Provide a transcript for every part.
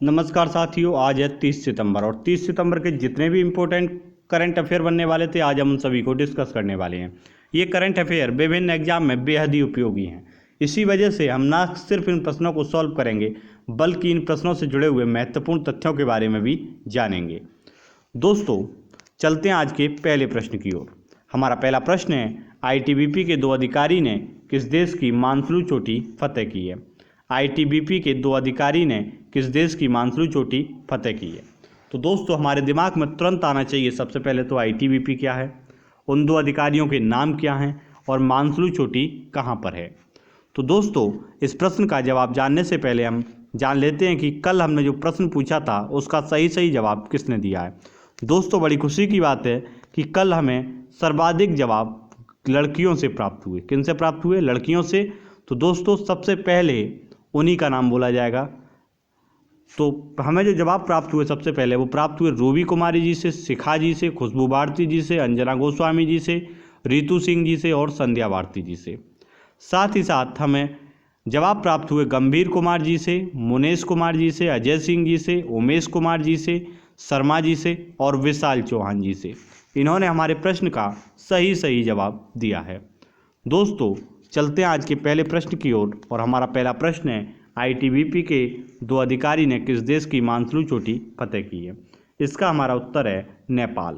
नमस्कार साथियों, आज है 30 सितंबर और 30 सितंबर के जितने भी इम्पोर्टेंट करंट अफेयर बनने वाले थे आज हम उन सभी को डिस्कस करने वाले हैं। ये करंट अफेयर विभिन्न एग्जाम में बेहद ही उपयोगी हैं। इसी वजह से हम ना सिर्फ इन प्रश्नों को सॉल्व करेंगे बल्कि इन प्रश्नों से जुड़े हुए महत्वपूर्ण तथ्यों के बारे में भी जानेंगे। दोस्तों, चलते हैं आज के पहले प्रश्न की ओर। हमारा पहला प्रश्न है, आईटीबीपी के 2 अधिकारी ने किस देश की मानसलू चोटी फतेह की है। आईटीबीपी के 2 अधिकारी ने किस देश की मानसलू चोटी फतेह की है। तो दोस्तों, हमारे दिमाग में तुरंत आना चाहिए सबसे पहले तो आईटीबीपी क्या है, उन 2 अधिकारियों के नाम क्या हैं और मानसलू चोटी कहाँ पर है। तो दोस्तों, इस प्रश्न का जवाब जानने से पहले हम जान लेते हैं कि कल हमने जो प्रश्न पूछा था उसका सही जवाब किसने दिया है। दोस्तों, बड़ी खुशी की बात है कि कल हमें सर्वाधिक जवाब लड़कियों से प्राप्त हुए। किन से प्राप्त हुए? लड़कियों से। तो दोस्तों, सबसे पहले उन्हीं का नाम बोला जाएगा। तो हमें जो जवाब प्राप्त हुए सबसे पहले वो प्राप्त हुए रूबी कुमारी जी से, शिखा जी से, खुशबू भारती जी से, अंजना गोस्वामी जी से, रितु सिंह जी से और संध्या भारती जी से। साथ ही साथ हमें जवाब प्राप्त हुए गंभीर कुमार जी से, मुनेश कुमार जी से, अजय सिंह जी से, उमेश कुमार जी से, शर्मा जी से और विशाल चौहान जी से। इन्होंने हमारे प्रश्न का सही जवाब दिया है। दोस्तों, चलते हैं आज के पहले प्रश्न की ओर और हमारा पहला प्रश्न है, आईटीबीपी के 2 अधिकारी ने किस देश की मानसलू चोटी फतेह की है। इसका हमारा उत्तर है नेपाल।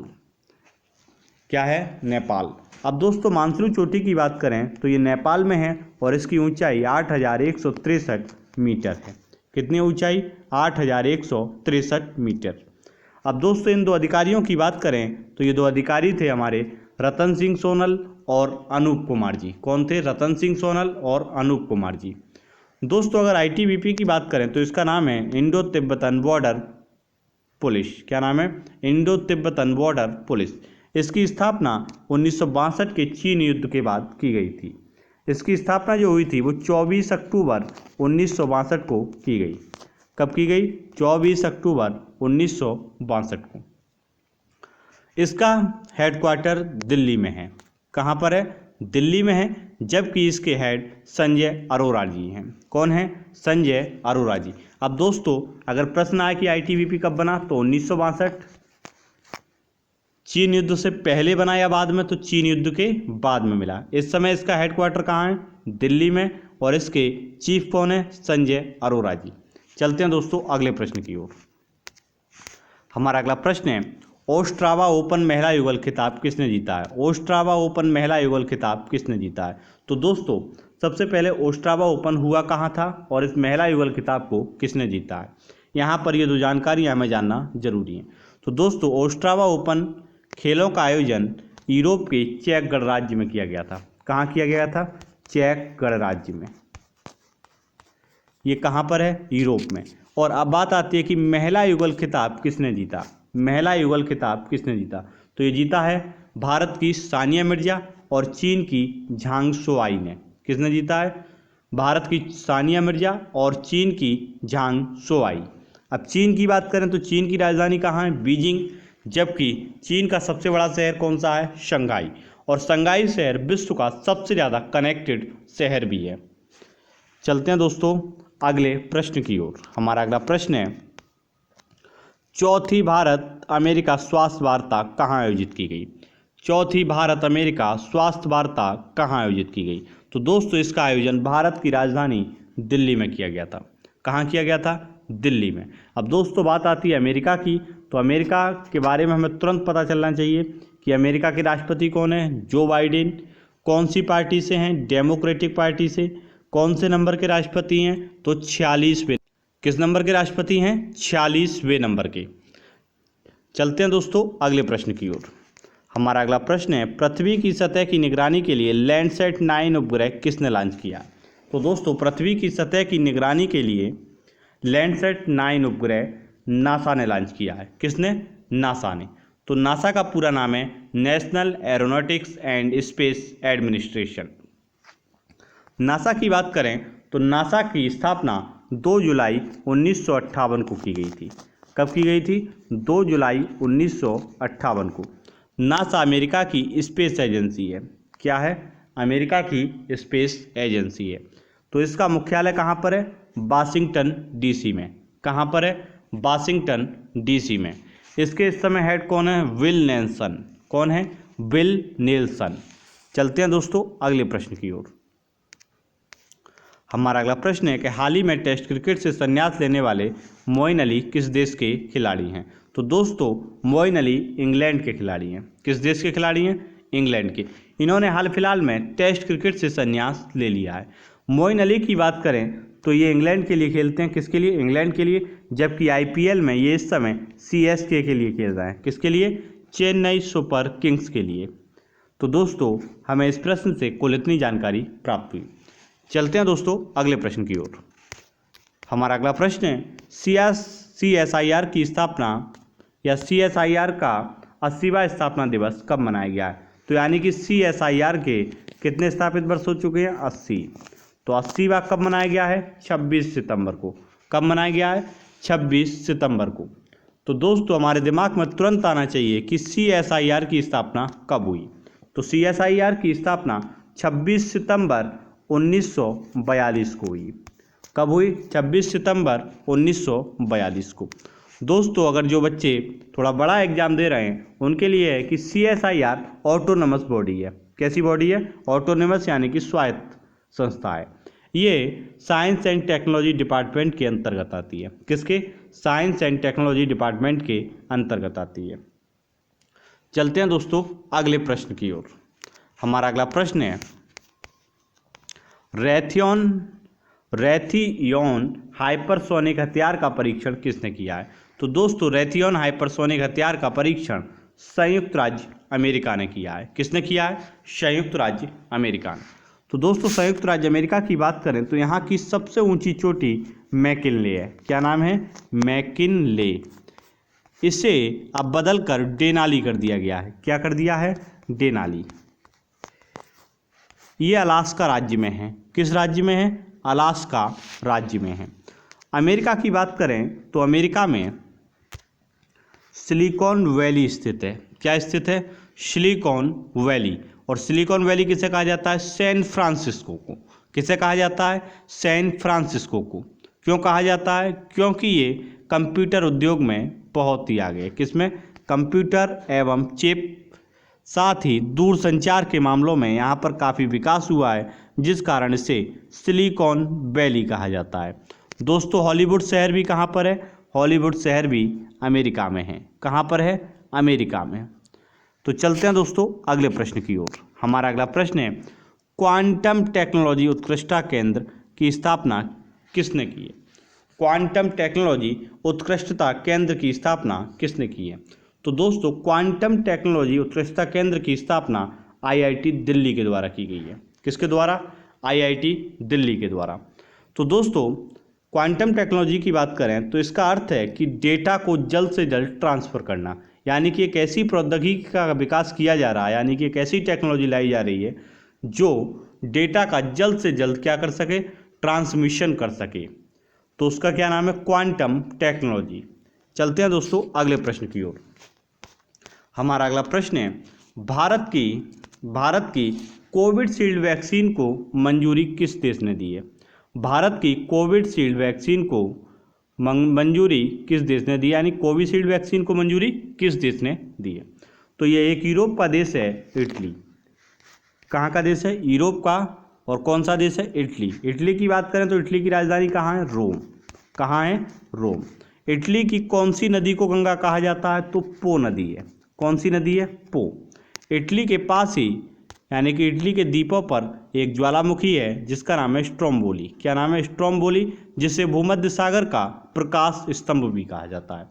क्या है? नेपाल। अब दोस्तों, मानसलू चोटी की बात करें तो ये नेपाल में है और इसकी ऊंचाई 8,163 मीटर है। कितनी ऊंचाई? 8,163 मीटर। अब दोस्तों, इन 2 अधिकारियों की बात करें तो ये 2 अधिकारी थे हमारे रतन सिंह सोनल और अनूप कुमार जी। कौन थे? रतन सिंह सोनल और अनूप कुमार जी। दोस्तों, अगर आईटीबीपी की बात करें तो इसका नाम है इंडो तिब्बतन बॉर्डर पुलिस। क्या नाम है? Indo Tibetan border police. इसकी स्थापना 1962 के चीन युद्ध के बाद की गई थी। इसकी स्थापना जो हुई थी वो 24 अक्टूबर 1962 को की गई। कब की गई? 24 अक्टूबर 1962 को। इसका हेडक्वार्टर दिल्ली में है। कहाँ पर है? दिल्ली में है, जबकि इसके हेड संजय अरोरा जी हैं। कौन है? संजय अरोरा जी। अब दोस्तों, अगर प्रश्न आए कि आईटीबीपी कब बना तो 1962। चीन युद्ध से पहले बना या बाद में? तो चीन युद्ध के बाद में मिला। इस समय इसका हेडक्वार्टर कहाँ है? दिल्ली में। और इसके चीफ कौन है? संजय अरोरा जी। चलते हैं दोस्तों अगले प्रश्न की ओर। हमारा अगला प्रश्न है, ओस्ट्रावा ओपन महिला युगल खिताब किसने जीता है। ओस्ट्रावा ओपन महिला युगल खिताब किसने जीता है। तो दोस्तों, सबसे पहले ओस्ट्रावा ओपन हुआ कहाँ था और इस महिला युगल खिताब को किसने जीता है। यहाँ पर ये 2 जानकारियाँ हमें जानना जरूरी है। तो दोस्तों, ओस्ट्रावा ओपन खेलों का आयोजन यूरोप के चेक गणराज्य में किया गया था। कहाँ किया गया था? चेक गणराज्य में। ये कहाँ पर है? यूरोप में। और अब बात आती है कि महिला युगल खिताब किसने जीता। महिला युगल खिताब किसने जीता? तो ये जीता है भारत की सानिया मिर्जा और चीन की झांग शोआई ने। किसने जीता है? भारत की सानिया मिर्जा और चीन की झांग शोआई। अब चीन की बात करें तो चीन की राजधानी कहाँ है? बीजिंग। जबकि चीन का सबसे बड़ा शहर कौन सा है? शंघाई। और शंघाई शहर विश्व का सबसे ज़्यादा कनेक्टेड शहर भी है। चलते हैं दोस्तों अगले प्रश्न की ओर। हमारा अगला प्रश्न है, चौथी भारत अमेरिका स्वास्थ्य वार्ता कहाँ आयोजित की गई। चौथी भारत अमेरिका स्वास्थ्य वार्ता कहाँ आयोजित की गई। तो दोस्तों, इसका आयोजन भारत की राजधानी दिल्ली में किया गया था। कहाँ किया गया था? दिल्ली में। अब दोस्तों, बात आती है अमेरिका की, तो अमेरिका के बारे में हमें तुरंत पता चलना चाहिए कि अमेरिका के राष्ट्रपति कौन है? Joe Biden. कौन सी पार्टी से हैं? डेमोक्रेटिक पार्टी से। कौन से नंबर के राष्ट्रपति हैं? तो 46वें। किस नंबर के राष्ट्रपति हैं? 46वें नंबर के। चलते हैं दोस्तों अगले प्रश्न की ओर। हमारा अगला प्रश्न है, पृथ्वी की सतह की निगरानी के लिए लैंडसैट 9 उपग्रह किसने लॉन्च किया। तो दोस्तों, पृथ्वी की सतह की निगरानी के लिए लैंडसैट 9 उपग्रह नासा ने लॉन्च किया है। किसने? नासा ने। तो नासा का पूरा नाम है national aeronautics and space administration. NASA की बात करें तो नासा की स्थापना 2 जुलाई 1958 को की गई थी। कब की गई थी? 2 जुलाई 1958 को। नासा अमेरिका की स्पेस एजेंसी है। क्या है? अमेरिका की स्पेस एजेंसी है। तो इसका मुख्यालय कहाँ पर है? वाशिंगटन डीसी में। कहाँ पर है? वाशिंगटन डीसी में। इसके इस समय हेड कौन है? Will Nelson. कौन है? Will Nelson. चलते हैं दोस्तों अगले प्रश्न की ओर। हमारा अगला प्रश्न है कि हाल ही में टेस्ट क्रिकेट से संन्यास लेने वाले मोइन अली किस देश के खिलाड़ी हैं? तो दोस्तों मोइन अली इंग्लैंड के खिलाड़ी हैं। किस देश के खिलाड़ी हैं? इंग्लैंड के। इन्होंने हाल फिलहाल में टेस्ट क्रिकेट से संन्यास ले लिया है। मोइन अली की बात करें तो ये इंग्लैंड के लिए खेलते हैं। किसके लिए? इंग्लैंड के लिए। जबकि आईपीएल में ये इस समय सीएसके के लिए खेल रहे हैं। किसके लिए? चेन्नई सुपर किंग्स के लिए। तो दोस्तों हमें इस प्रश्न से कुल इतनी जानकारी प्राप्त हुई। चलते हैं दोस्तों अगले प्रश्न की ओर। हमारा अगला प्रश्न है सीएसआईआर की स्थापना या सीएसआईआर का 80वां स्थापना दिवस कब मनाया गया है? तो यानी कि सीएसआईआर के कितने स्थापित वर्ष हो चुके हैं? 80। तो 80वां कब मनाया गया है? 26 सितंबर को। कब मनाया गया है? 26 सितंबर को। तो दोस्तों हमारे दिमाग में तुरंत आना चाहिए कि सीएसआईआर की स्थापना कब हुई। तो सीएसआईआर की स्थापना 26 सितंबर 1942 को हुई। कब हुई? 26 सितंबर 1942 को। दोस्तों अगर जो बच्चे थोड़ा बड़ा एग्जाम दे रहे हैं उनके लिए है कि सीएसआईआर ऑटोनमस बॉडी है। कैसी बॉडी है? ऑटोनमस यानी कि स्वायत्त संस्था है। ये साइंस एंड टेक्नोलॉजी डिपार्टमेंट के अंतर्गत आती है। किसके? साइंस एंड टेक्नोलॉजी डिपार्टमेंट के अंतर्गत आती है। चलते हैं दोस्तों अगले प्रश्न की ओर। हमारा अगला प्रश्न है रैथियन हाइपरसोनिक हथियार का परीक्षण किसने किया है? तो दोस्तों रैथियन हाइपरसोनिक हथियार का परीक्षण संयुक्त राज्य अमेरिका ने किया है। किसने किया है? संयुक्त राज्य अमेरिका ने। तो दोस्तों संयुक्त राज्य अमेरिका की बात करें तो यहाँ की सबसे ऊंची चोटी मैकिनले है। क्या नाम है? मैकिनले। इसे अब बदल कर डेनाली कर दिया गया है। क्या कर दिया है? डेनाली। ये अलास्का राज्य में है। किस राज्य में है? अलास्का राज्य में है। अमेरिका की बात करें तो अमेरिका में सिलिकॉन वैली स्थित है। क्या स्थित है? Silicon valley. और सिलिकॉन वैली किसे कहा जाता है? सैन फ्रांसिस्को को। किसे कहा जाता है? सैन फ्रांसिस्को को। क्यों कहा जाता है? क्योंकि ये कंप्यूटर उद्योग में बहुत ही आगे है। किसमें? कंप्यूटर एवं चिप, साथ ही दूर संचार के मामलों में यहाँ पर काफ़ी विकास हुआ है, जिस कारण इसे सिलिकॉन वैली कहा जाता है। दोस्तों हॉलीवुड शहर भी कहाँ पर है? हॉलीवुड शहर भी अमेरिका में है। कहाँ पर है? अमेरिका में। तो चलते हैं दोस्तों अगले प्रश्न की ओर। हमारा अगला प्रश्न है क्वांटम टेक्नोलॉजी उत्कृष्टता केंद्र की स्थापना किसने की है? क्वांटम टेक्नोलॉजी उत्कृष्टता केंद्र की स्थापना किसने की है? तो दोस्तों क्वांटम टेक्नोलॉजी उत्कृष्टता केंद्र की स्थापना आईआईटी दिल्ली के द्वारा की गई है। किसके द्वारा? आईआईटी दिल्ली के द्वारा। तो दोस्तों क्वांटम टेक्नोलॉजी की बात करें तो इसका अर्थ है कि डेटा को जल्द से जल्द ट्रांसफ़र करना, यानी कि एक ऐसी प्रौद्योगिकी का विकास किया जा रहा है, यानी कि एक ऐसी टेक्नोलॉजी लाई जा रही है जो डेटा का जल्द से जल्द क्या कर सके? ट्रांसमिशन कर सके। तो उसका क्या नाम है? Quantum technology. चलते हैं दोस्तों अगले प्रश्न की ओर। हमारा अगला प्रश्न है भारत की कोविशील्ड वैक्सीन को मंजूरी किस देश ने दी है? भारत की कोविशील्ड वैक्सीन को मंजूरी किस देश ने दी है? यानी कोविशील्ड वैक्सीन को मंजूरी किस देश ने दी है? तो ये एक यूरोप का देश है, इटली। कहाँ का देश है? यूरोप का। और कौन सा देश है? इटली। इटली की बात करें तो इटली की राजधानी कहाँ है? रोम। कहाँ है? रोम। इटली की कौन सी नदी को गंगा कहा जाता है? तो पो नदी है। कौन सी नदी है? पो। इटली के पास ही यानी कि इटली के द्वीपों पर एक ज्वालामुखी है जिसका नाम है स्ट्रोम्बोली। क्या नाम है? स्ट्रोम्बोली, जिसे भूमध्य सागर का प्रकाश स्तंभ भी कहा जाता है।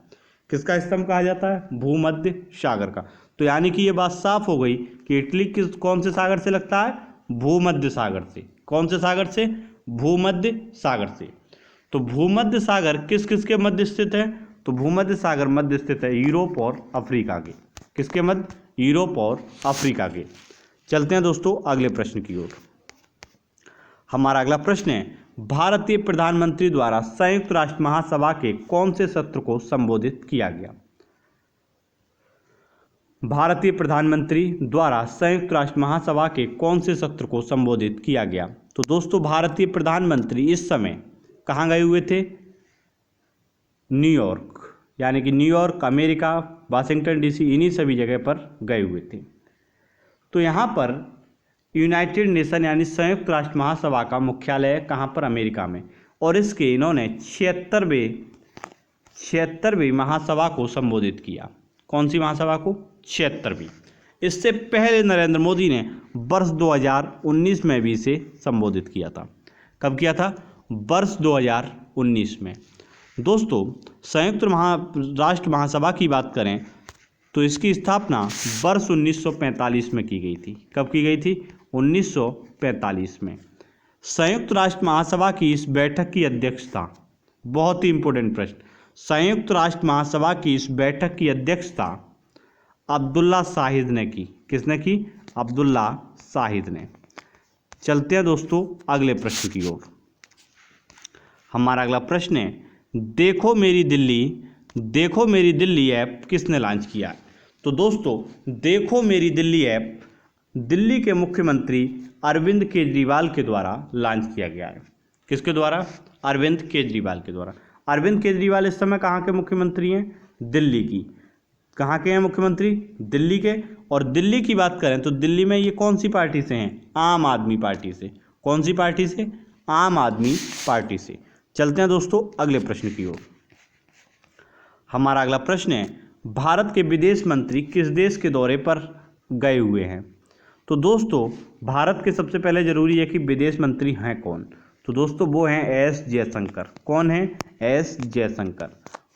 किसका स्तंभ कहा जाता है? भूमध्य सागर का। तो यानी कि ये बात साफ हो गई कि इटली कौन से सागर से लगता है? भूमध्य सागर से। कौन से सागर से? भूमध्य सागर से। तो भूमध्य सागर किस किस के मध्य स्थित है? तो भूमध्य सागर मध्य स्थित है यूरोप और अफ्रीका के। किसके मध्य? यूरोप और अफ्रीका के। चलते हैं दोस्तों अगले प्रश्न की ओर। हमारा अगला प्रश्न है भारतीय प्रधानमंत्री द्वारा संयुक्त राष्ट्र महासभा के कौन से सत्र को संबोधित किया गया? भारतीय प्रधानमंत्री द्वारा संयुक्त राष्ट्र महासभा के कौन से सत्र को संबोधित किया गया? तो दोस्तों भारतीय प्रधानमंत्री इस समय कहाँ गए हुए थे? न्यूयॉर्क, यानी कि न्यूयॉर्क, अमेरिका, वाशिंगटन डीसी, इन्हीं सभी जगह पर गए हुए थे। तो यहाँ पर यूनाइटेड नेशन यानी संयुक्त राष्ट्र महासभा का मुख्यालय कहाँ पर, अमेरिका में, और इसके इन्होंने 76वें महासभा को संबोधित किया। कौन सी महासभा को? 76वीं। इससे पहले नरेंद्र मोदी ने वर्ष 2019 में भी इसे संबोधित किया था। कब किया था? वर्ष 2019 में। दोस्तों, संयुक्त राष्ट्र महासभा की बात करें तो इसकी स्थापना वर्ष 1945 में की गई थी। कब की गई थी? 1945 में। संयुक्त राष्ट्र महासभा की इस बैठक की अध्यक्षता, बहुत ही इंपॉर्टेंट प्रश्न, संयुक्त राष्ट्र महासभा की इस बैठक की अध्यक्षता अब्दुल्ला शाहिद ने की। किसने की? अब्दुल्ला शाहिद ने। चलते हैं दोस्तों अगले प्रश्न की ओर। हमारा अगला प्रश्न है, देखो मेरी दिल्ली ऐप किसने लॉन्च किया? तो दोस्तों, देखो मेरी दिल्ली ऐप दिल्ली के मुख्यमंत्री अरविंद केजरीवाल के द्वारा लॉन्च किया गया है। किसके द्वारा? अरविंद केजरीवाल के द्वारा। अरविंद केजरीवाल इस समय कहाँ के मुख्यमंत्री हैं? दिल्ली की। कहाँ के हैं मुख्यमंत्री? दिल्ली के। और दिल्ली की बात करें तो दिल्ली में ये कौन सी पार्टी से हैं? आम आदमी पार्टी से। कौन सी पार्टी से? आम आदमी पार्टी से। चलते हैं दोस्तों अगले प्रश्न की ओर। हमारा अगला प्रश्न है, भारत के विदेश मंत्री किस देश के दौरे पर गए हुए हैं? तो दोस्तों, भारत के सबसे पहले जरूरी है कि विदेश मंत्री हैं कौन? तो दोस्तों वो हैं एस जयशंकर। कौन है? एस जयशंकर।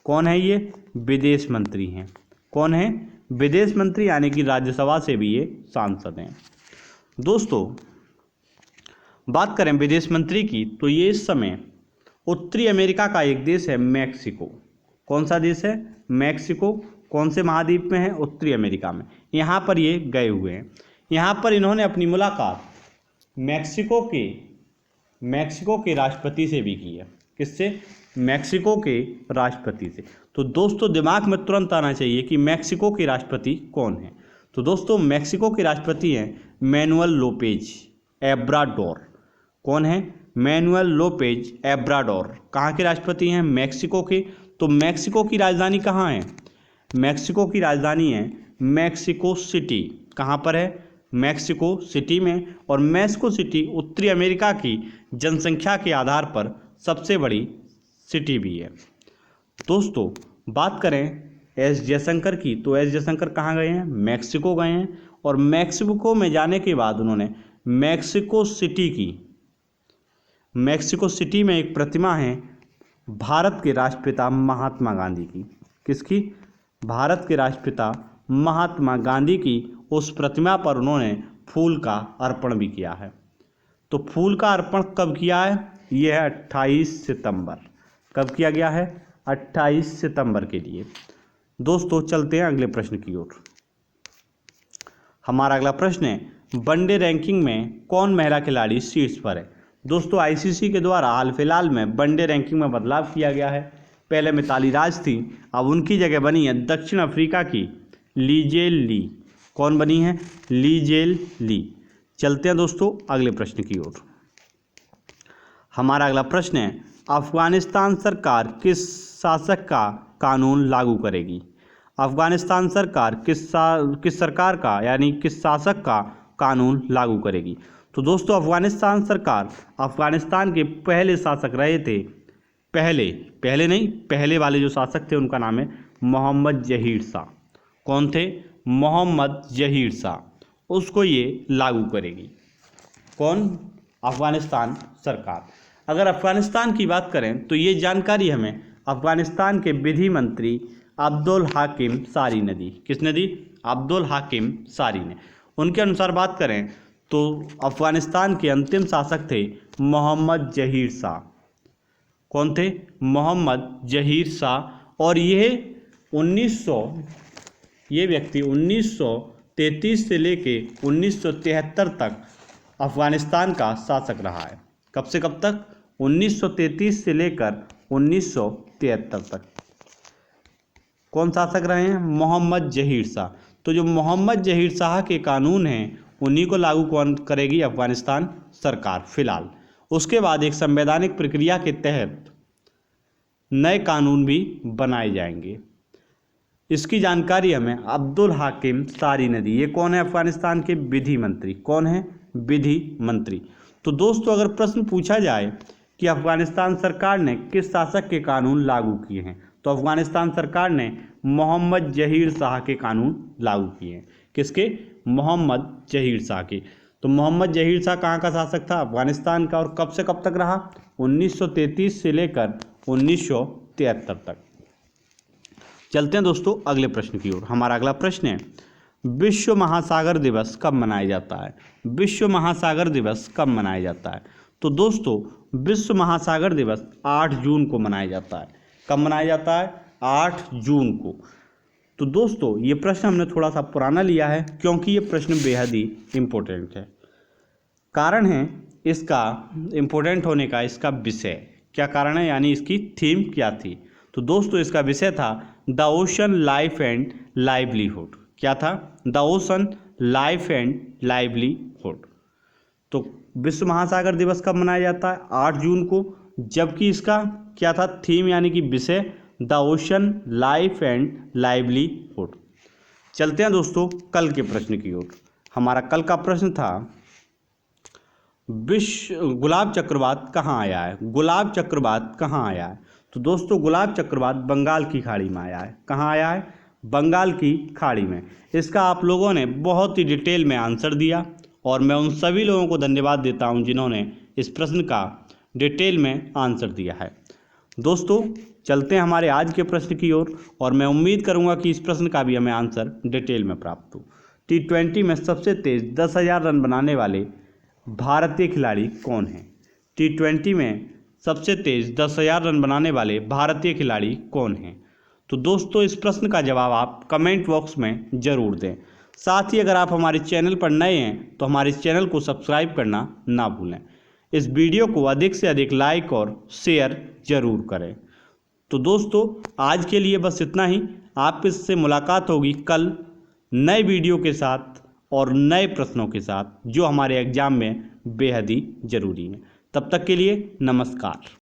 कौन है ये? विदेश मंत्री हैं। कौन है? विदेश मंत्री, यानी कि राज्यसभा से भी ये सांसद हैं। दोस्तों, बात करें विदेश मंत्री की तो ये इस समय उत्तरी अमेरिका का एक देश है, मैक्सिको। कौन सा देश है? मैक्सिको। कौन से महाद्वीप में है? उत्तरी अमेरिका में। यहाँ पर ये गए हुए हैं। यहाँ पर इन्होंने अपनी मुलाकात मैक्सिको के राष्ट्रपति से भी की है। किससे? मैक्सिको के राष्ट्रपति से। तो दोस्तों दिमाग में तुरंत आना चाहिए कि मैक्सिको के राष्ट्रपति कौन है। तो दोस्तों मैक्सिको के राष्ट्रपति हैं मैनुअल लोपेज एब्राडोर। कौन है? Manuel Lopez Obrador. कहाँ के राष्ट्रपति हैं? मैक्सिको के। तो मैक्सिको की राजधानी कहाँ है? मैक्सिको की राजधानी है मैक्सिको सिटी। कहाँ पर है? मैक्सिको सिटी में। और मैक्सिको सिटी उत्तरी अमेरिका की जनसंख्या के आधार पर सबसे बड़ी सिटी भी है। दोस्तों बात करें एस जयशंकर की तो एस जयशंकर कहाँ गए हैं? मैक्सिको गए हैं। और मैक्सिको में जाने के बाद उन्होंने मैक्सिको सिटी में एक प्रतिमा है भारत के राष्ट्रपिता महात्मा गांधी की। किसकी? भारत के राष्ट्रपिता महात्मा गांधी की उस प्रतिमा पर उन्होंने फूल का अर्पण भी किया है। तो फूल का अर्पण कब किया है? यह है 28 सितंबर। कब किया गया है? 28 सितंबर के लिए। दोस्तों चलते हैं अगले प्रश्न की ओर। हमारा अगला प्रश्न है, वनडे रैंकिंग में कौन महिला खिलाड़ी शीर्ष पर है? दोस्तों आईसीसी के द्वारा हाल फिलहाल में वनडे रैंकिंग में बदलाव किया गया है। पहले मिताली राज थी, अब उनकी जगह बनी है दक्षिण अफ्रीका की लीजेल ली। कौन बनी है? लीजेल ली। चलते हैं दोस्तों अगले प्रश्न की ओर। हमारा अगला प्रश्न है, अफगानिस्तान सरकार किस शासक का कानून लागू करेगी? अफगानिस्तान सरकार किस सरकार का यानी किस शासक का कानून लागू करेगी? तो दोस्तों अफगानिस्तान सरकार अफगानिस्तान के पहले शासक रहे थे। पहले वाले जो शासक थे उनका नाम है मोहम्मद जहीर शाह। कौन थे? मोहम्मद जहीर शाह। उसको ये लागू करेगी। कौन? अफगानिस्तान सरकार। अगर अफगानिस्तान की बात करें तो ये जानकारी हमें अफगानिस्तान के विधि मंत्री अब्दुल हाकिम सारी ने दी। किसने दी? अब्दुल हाकिम सारी ने। उनके अनुसार बात करें तो अफगानिस्तान के अंतिम शासक थे मोहम्मद जहीर शाह। कौन थे? मोहम्मद जहीर शाह। और ये व्यक्ति 1933 से लेके 1973 तक अफगानिस्तान का शासक रहा है। कब से कब तक? 1933 से लेकर 1973 तक। कौन शासक रहे हैं? मोहम्मद जहीर शाह। तो जो मोहम्मद जहीर शाह के कानून हैं उन्हीं को लागू कौन करेगी? अफगानिस्तान सरकार फिलहाल। उसके बाद एक संवैधानिक प्रक्रिया के तहत नए कानून भी बनाए जाएंगे। इसकी जानकारी हमें अब्दुल हाकिम सारी नदी, ये कौन है अफगानिस्तान के विधि मंत्री, कौन है विधि मंत्री। तो दोस्तों अगर प्रश्न पूछा जाए कि अफगानिस्तान सरकार ने किस शासक के कानून लागू किए हैं, तो अफगानिस्तान सरकार ने मोहम्मद जहीर शाह के कानून लागू किए हैं। किसके? मोहम्मद जहीर शाह के। तो मोहम्मद जहीर शाह कहाँ का शासक था? अफगानिस्तान का। और कब से कब तक रहा? 1933 से लेकर 1973 तक। चलते हैं दोस्तों अगले प्रश्न की ओर। हमारा अगला प्रश्न है, विश्व महासागर दिवस कब मनाया जाता है? विश्व महासागर दिवस कब मनाया जाता है? तो दोस्तों विश्व महासागर दिवस 8 जून को मनाया जाता है। कब मनाया जाता है? 8 जून को। तो दोस्तों ये प्रश्न हमने थोड़ा सा पुराना लिया है क्योंकि ये प्रश्न बेहद ही इम्पोर्टेंट है। कारण है इसका इम्पोर्टेंट होने का इसका विषय। क्या कारण है, यानी इसकी थीम क्या थी? तो दोस्तों इसका विषय था the ocean life and livelihood. क्या था? The ocean life and livelihood. तो विश्व महासागर दिवस कब मनाया जाता है? 8 जून को। जबकि इसका क्या था थीम, यानी कि विषय the ocean life and livelihood. चलते हैं दोस्तों कल के प्रश्न की ओर। हमारा कल का प्रश्न था, विश्व गुलाब चक्रवात कहाँ आया है? गुलाब चक्रवात कहाँ आया है? तो दोस्तों गुलाब चक्रवात बंगाल की खाड़ी में आया है। कहाँ आया है? बंगाल की खाड़ी में। इसका आप लोगों ने बहुत ही डिटेल में आंसर दिया और मैं उन सभी लोगों को धन्यवाद देता हूं जिन्होंने इस प्रश्न का डिटेल में आंसर दिया है। दोस्तों चलते हैं हमारे आज के प्रश्न की ओर और मैं उम्मीद करूंगा कि इस प्रश्न का भी हमें आंसर डिटेल में प्राप्त हो। T20 में सबसे तेज 10,000 रन बनाने वाले भारतीय खिलाड़ी कौन हैं? T20 में सबसे तेज 10,000 रन बनाने वाले भारतीय खिलाड़ी कौन हैं? तो दोस्तों इस प्रश्न का जवाब आप कमेंट बॉक्स में ज़रूर दें। साथ ही अगर आप हमारे चैनल पर नए हैं तो हमारे चैनल को सब्सक्राइब करना ना भूलें। इस वीडियो को अधिक से अधिक लाइक और शेयर ज़रूर करें। तो दोस्तों आज के लिए बस इतना ही। आपसे इससे मुलाकात होगी कल नए वीडियो के साथ और नए प्रश्नों के साथ जो हमारे एग्ज़ाम में बेहद ही ज़रूरी हैं। तब तक के लिए नमस्कार।